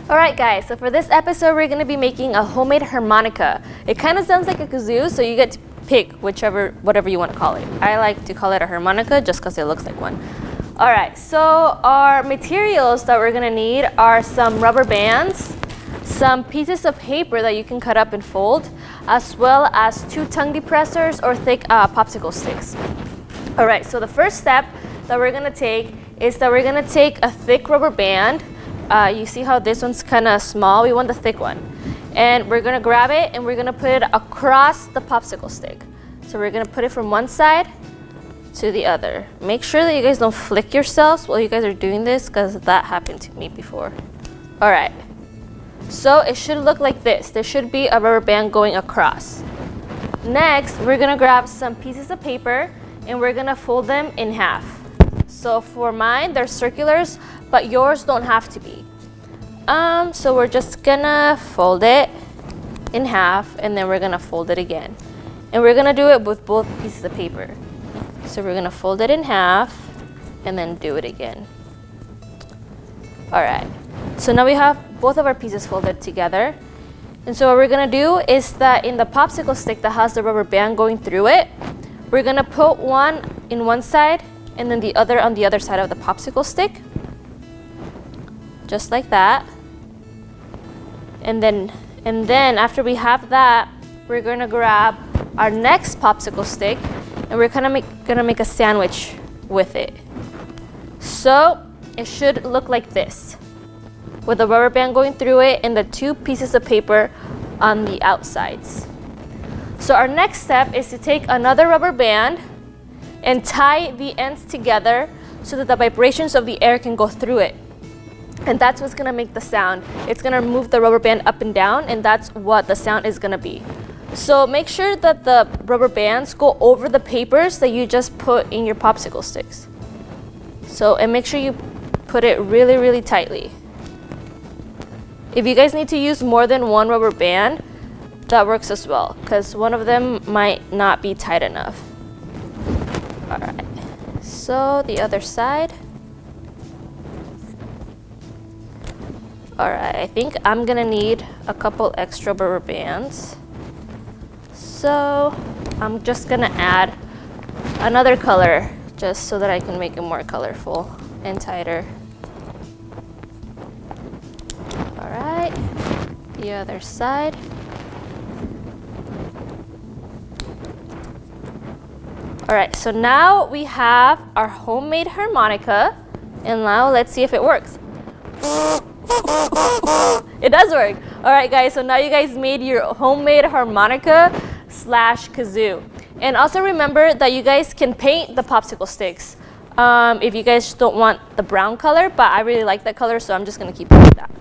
Alright guys, so for this episode we're going to be making a homemade harmonica. It kind of sounds like a kazoo, so you get to pick whatever you want to call it. I like to call it a harmonica just because it looks like one. Alright, so our materials that we're going to need are some rubber bands, some pieces of paper that you can cut up and fold, as well as 2 tongue depressors or thick popsicle sticks. Alright, so the first step that we're going to take is that we're going to take a thick rubber band. You see how this one's kind of small? We want the thick one. And we're going to grab it and we're going to put it across the popsicle stick. So we're going to put it from one side to the other. Make sure that you guys don't flick yourselves while you guys are doing this, because that happened to me before. Alright. So it should look like this. There should be a rubber band going across. Next, we're going to grab some pieces of paper and we're going to fold them in half. So for mine, they're circulars, but yours don't have to be. So we're just gonna fold it in half and then we're gonna fold it again. And we're gonna do it with both pieces of paper. So we're gonna fold it in half and then do it again. Alright, so now we have both of our pieces folded together. And so what we're gonna do is that in the popsicle stick that has the rubber band going through it, we're gonna put one in one side and then the other on the other side of the popsicle stick. Just like that. And then after we have that, we're gonna grab our next popsicle stick and we're gonna make a sandwich with it. So it should look like this, with the rubber band going through it and the 2 pieces of paper on the outsides. So our next step is to take another rubber band and tie the ends together so that the vibrations of the air can go through it. And that's what's gonna make the sound. It's gonna move the rubber band up and down, and that's what the sound is gonna be. So make sure that the rubber bands go over the papers that you just put in your popsicle sticks. And make sure you put it really, really tightly. If you guys need to use more than one rubber band, that works as well, because one of them might not be tight enough. Alright, so the other side. Alright, I think I'm gonna need a couple extra rubber bands. So I'm just gonna add another color just so that I can make it more colorful and tighter. Alright, the other side. Alright, so now we have our homemade harmonica, and now let's see if it works. It does work. Alright guys, so now you guys made your homemade harmonica / kazoo. And also remember that you guys can paint the popsicle sticks if you guys don't want the brown color, but I really like that color, so I'm just going to keep it like that.